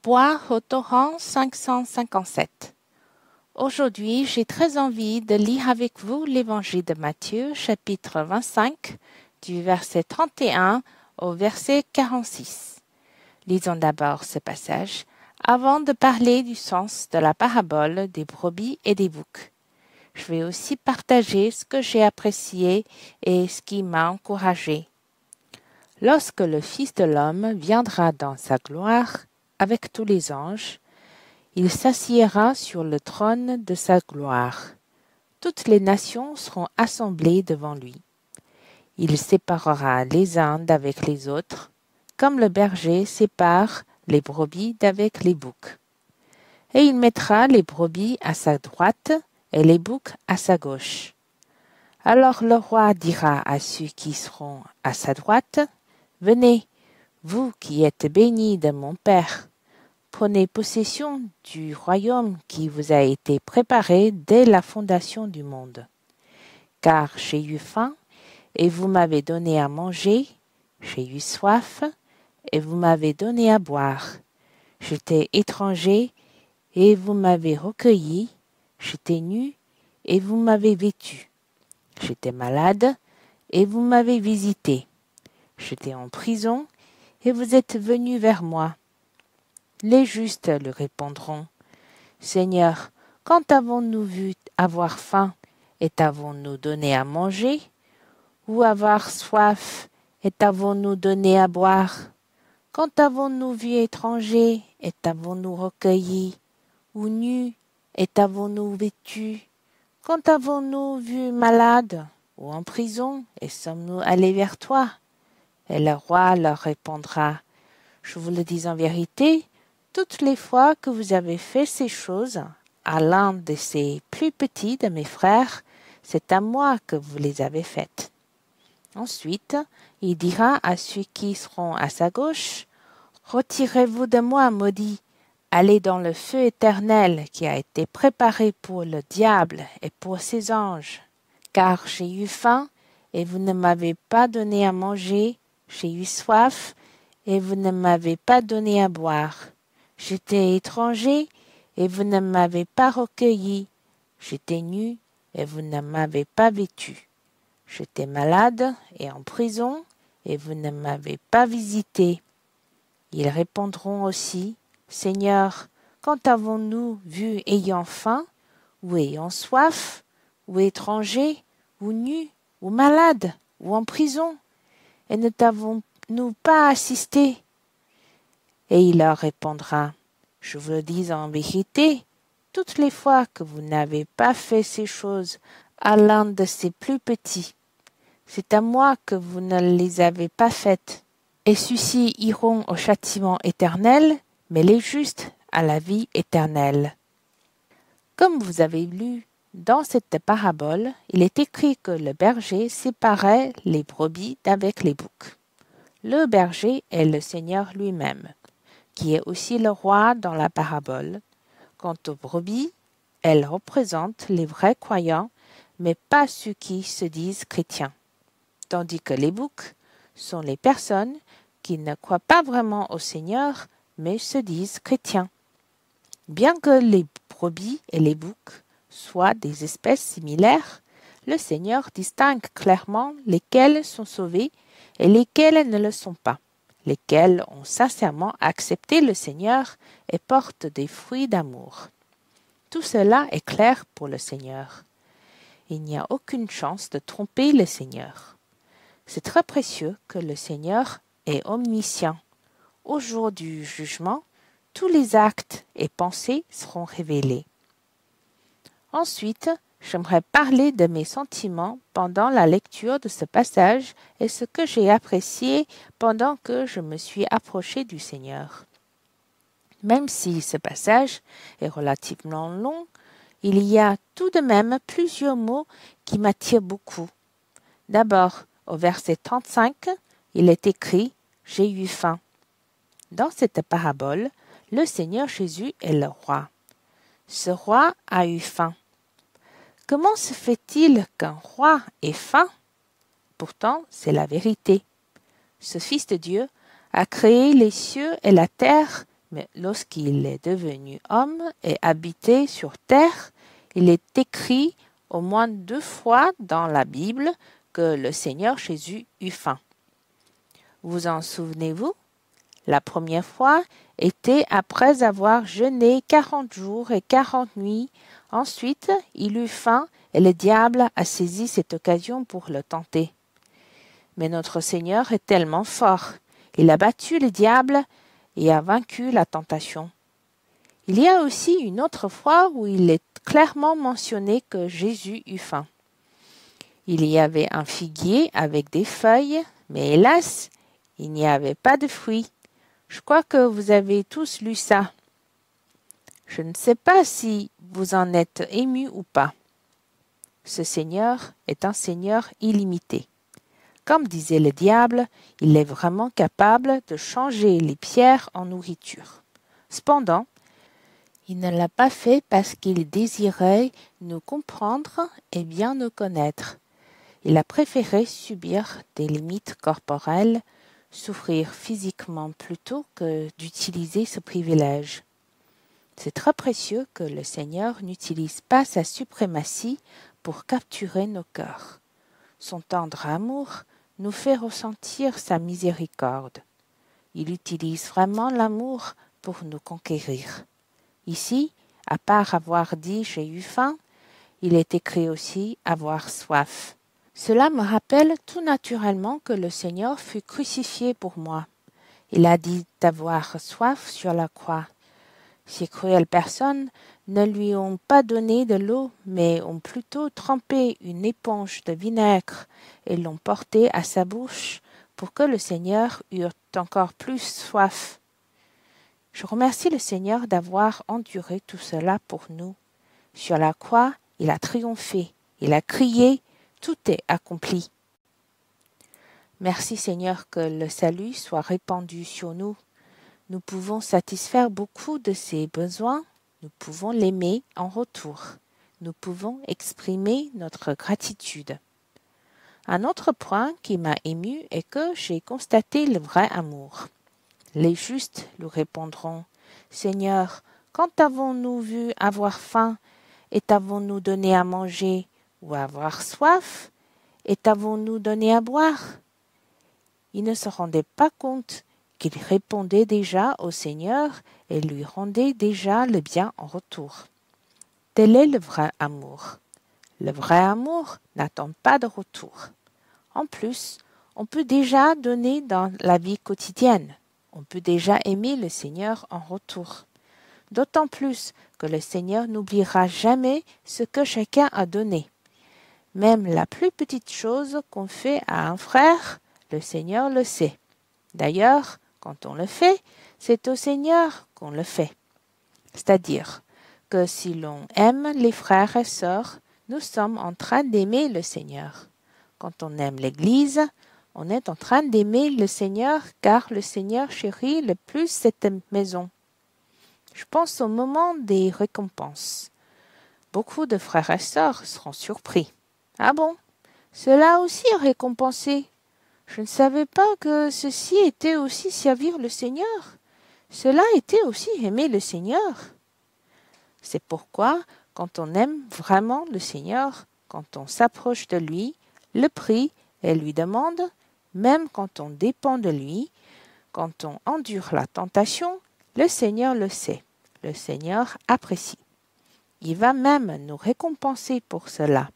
Boire au torrent 557. Aujourd'hui, j'ai très envie de lire avec vous l'Évangile de Matthieu, chapitre 25, du verset 31 au verset 46. Lisons d'abord ce passage, avant de parler du sens de la parabole des brebis et des boucs. Je vais aussi partager ce que j'ai apprécié et ce qui m'a encouragé. Lorsque le Fils de l'homme viendra dans sa gloire, avec tous les anges, il s'assiera sur le trône de sa gloire. Toutes les nations seront assemblées devant lui. Il séparera les uns d'avec les autres, comme le berger sépare les brebis d'avec les boucs. Et il mettra les brebis à sa droite et les boucs à sa gauche. Alors le roi dira à ceux qui seront à sa droite, « Venez, vous qui êtes bénis de mon Père, prenez possession du royaume qui vous a été préparé dès la fondation du monde. Car j'ai eu faim, et vous m'avez donné à manger, j'ai eu soif, et vous m'avez donné à boire. J'étais étranger, et vous m'avez recueilli, j'étais nu, et vous m'avez vêtu. J'étais malade, et vous m'avez visité. J'étais en prison, et vous êtes venus vers moi. » Les justes lui répondront, « Seigneur, quand avons-nous vu avoir faim, et t'avons-nous donné à manger? Ou avoir soif, et t'avons-nous donné à boire? Quand avons-nous vu étranger, et t'avons-nous recueilli? Ou nu, et t'avons-nous vêtu? Quand avons-nous vu malade, ou en prison, et sommes-nous allés vers toi? » Et le roi leur répondra, « Je vous le dis en vérité, toutes les fois que vous avez fait ces choses à l'un de ces plus petits de mes frères, c'est à moi que vous les avez faites. » Ensuite, il dira à ceux qui seront à sa gauche, « Retirez-vous de moi, maudits, allez dans le feu éternel qui a été préparé pour le diable et pour ses anges. Car j'ai eu faim, et vous ne m'avez pas donné à manger, j'ai eu soif, et vous ne m'avez pas donné à boire. J'étais étranger, et vous ne m'avez pas recueilli. J'étais nu, et vous ne m'avez pas vêtu. J'étais malade et en prison, et vous ne m'avez pas visité. » Ils répondront aussi, « Seigneur, quand avons-nous vu ayant faim, ou ayant soif, ou étranger, ou nu, ou malade, ou en prison, et ne t'avons-nous pas assisté ?» Et il leur répondra, « Je vous le dis en vérité, toutes les fois que vous n'avez pas fait ces choses à l'un de ces plus petits, c'est à moi que vous ne les avez pas faites. Et ceux-ci iront au châtiment éternel, mais les justes à la vie éternelle. » Comme vous avez lu dans cette parabole, il est écrit que le berger séparait les brebis d'avec les boucs. Le berger est le Seigneur lui-même, qui est aussi le roi dans la parabole. Quant aux brebis, elles représentent les vrais croyants, mais pas ceux qui se disent chrétiens. Tandis que les boucs sont les personnes qui ne croient pas vraiment au Seigneur, mais se disent chrétiens. Bien que les brebis et les boucs soient des espèces similaires, le Seigneur distingue clairement lesquels sont sauvés et lesquels ne le sont pas, lesquels ont sincèrement accepté le Seigneur et portent des fruits d'amour. Tout cela est clair pour le Seigneur. Il n'y a aucune chance de tromper le Seigneur. C'est très précieux que le Seigneur est omniscient. Au jour du jugement, tous les actes et pensées seront révélés. Ensuite, j'aimerais parler de mes sentiments pendant la lecture de ce passage et ce que j'ai apprécié pendant que je me suis approché du Seigneur. Même si ce passage est relativement long, il y a tout de même plusieurs mots qui m'attirent beaucoup. D'abord, au verset 35, il est écrit « J'ai eu faim ». Dans cette parabole, le Seigneur Jésus est le roi. Ce roi a eu faim. Comment se fait-il qu'un roi ait faim? Pourtant, c'est la vérité. Ce Fils de Dieu a créé les cieux et la terre, mais lorsqu'il est devenu homme et habité sur terre, il est écrit au moins 2 fois dans la Bible que le Seigneur Jésus eut faim. Vous en souvenez-vous? La première fois était après avoir jeûné 40 jours et 40 nuits. Ensuite, il eut faim et le diable a saisi cette occasion pour le tenter. Mais notre Seigneur est tellement fort. Il a battu le diable et a vaincu la tentation. Il y a aussi une autre fois où il est clairement mentionné que Jésus eut faim. Il y avait un figuier avec des feuilles, mais hélas, il n'y avait pas de fruits. Je crois que vous avez tous lu ça. Je ne sais pas si vous en êtes émus ou pas. Ce Seigneur est un Seigneur illimité. Comme disait le diable, il est vraiment capable de changer les pierres en nourriture. Cependant, il ne l'a pas fait parce qu'il désirait nous comprendre et bien nous connaître. Il a préféré subir des limites corporelles, souffrir physiquement plutôt que d'utiliser ce privilège. C'est très précieux que le Seigneur n'utilise pas sa suprématie pour capturer nos cœurs. Son tendre amour nous fait ressentir sa miséricorde. Il utilise vraiment l'amour pour nous conquérir. Ici, à part avoir dit « j'ai eu faim », il est écrit aussi « avoir soif ». Cela me rappelle tout naturellement que le Seigneur fut crucifié pour moi. Il a dit d'avoir soif sur la croix. Ces cruelles personnes ne lui ont pas donné de l'eau, mais ont plutôt trempé une éponge de vinaigre et l'ont portée à sa bouche pour que le Seigneur eût encore plus soif. Je remercie le Seigneur d'avoir enduré tout cela pour nous. Sur la croix, il a triomphé. Il a crié « Tout est accompli ». Merci Seigneur que le salut soit répandu sur nous. Nous pouvons satisfaire beaucoup de ses besoins. Nous pouvons l'aimer en retour. Nous pouvons exprimer notre gratitude. Un autre point qui m'a ému est que j'ai constaté le vrai amour. Les justes lui répondront « Seigneur, quand avons-nous vu avoir faim et t'avons-nous donné à manger, ou avoir soif et t'avons-nous donné à boire ?» Ils ne se rendaient pas compte qu'il répondait déjà au Seigneur et lui rendait déjà le bien en retour. Tel est le vrai amour. Le vrai amour n'attend pas de retour. En plus, on peut déjà donner dans la vie quotidienne. On peut déjà aimer le Seigneur en retour. D'autant plus que le Seigneur n'oubliera jamais ce que chacun a donné. Même la plus petite chose qu'on fait à un frère, le Seigneur le sait. D'ailleurs, quand on le fait, c'est au Seigneur qu'on le fait. C'est-à-dire que si l'on aime les frères et sœurs, nous sommes en train d'aimer le Seigneur. Quand on aime l'Église, on est en train d'aimer le Seigneur car le Seigneur chérit le plus cette maison. Je pense au moment des récompenses. Beaucoup de frères et sœurs seront surpris. Ah bon? Cela aussi est récompensé. Je ne savais pas que ceci était aussi servir le Seigneur. Cela était aussi aimer le Seigneur. C'est pourquoi, quand on aime vraiment le Seigneur, quand on s'approche de lui, le prie et lui demande, même quand on dépend de lui, quand on endure la tentation, le Seigneur le sait, le Seigneur apprécie. Il va même nous récompenser pour cela.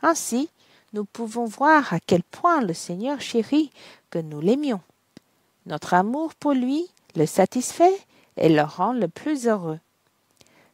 Ainsi, nous pouvons voir à quel point le Seigneur chérit que nous l'aimions. Notre amour pour lui le satisfait et le rend le plus heureux.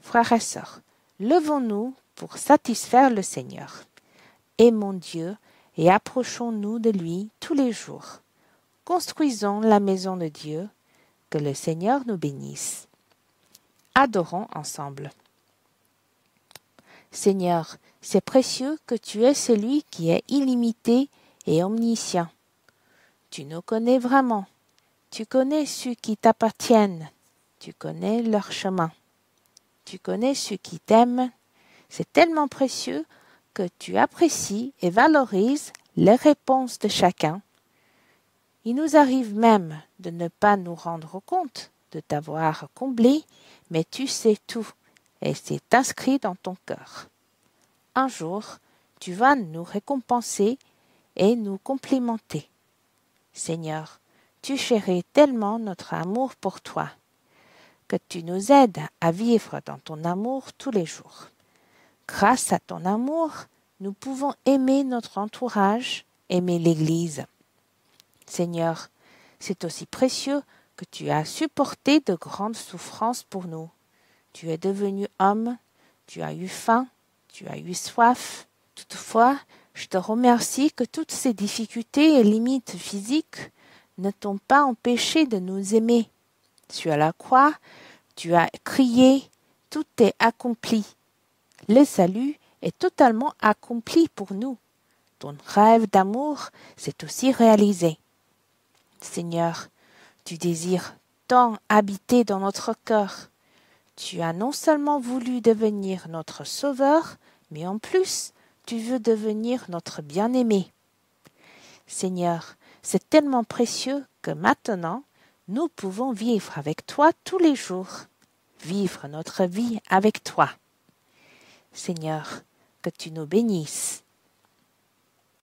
Frères et sœurs, levons-nous pour satisfaire le Seigneur. Aimons Dieu et approchons-nous de lui tous les jours. Construisons la maison de Dieu, que le Seigneur nous bénisse. Adorons ensemble. Seigneur, c'est précieux que tu es celui qui est illimité et omniscient. Tu nous connais vraiment. Tu connais ceux qui t'appartiennent. Tu connais leur chemin. Tu connais ceux qui t'aiment. C'est tellement précieux que tu apprécies et valorises les réponses de chacun. Il nous arrive même de ne pas nous rendre compte de t'avoir comblé, mais tu sais tout, et c'est inscrit dans ton cœur. Un jour, tu vas nous récompenser et nous complimenter. Seigneur, tu chéris tellement notre amour pour toi, que tu nous aides à vivre dans ton amour tous les jours. Grâce à ton amour, nous pouvons aimer notre entourage, aimer l'Église. Seigneur, c'est aussi précieux que tu as supporté de grandes souffrances pour nous. Tu es devenu homme, tu as eu faim, tu as eu soif. Toutefois, je te remercie que toutes ces difficultés et limites physiques ne t'ont pas empêché de nous aimer. Sur la croix, tu as crié « Tout est accompli ». Le salut est totalement accompli pour nous. Ton rêve d'amour s'est aussi réalisé. Seigneur, tu désires tant habiter dans notre cœur. Tu as non seulement voulu devenir notre sauveur, mais en plus, tu veux devenir notre bien-aimé. Seigneur, c'est tellement précieux que maintenant, nous pouvons vivre avec toi tous les jours, vivre notre vie avec toi. Seigneur, que tu nous bénisses.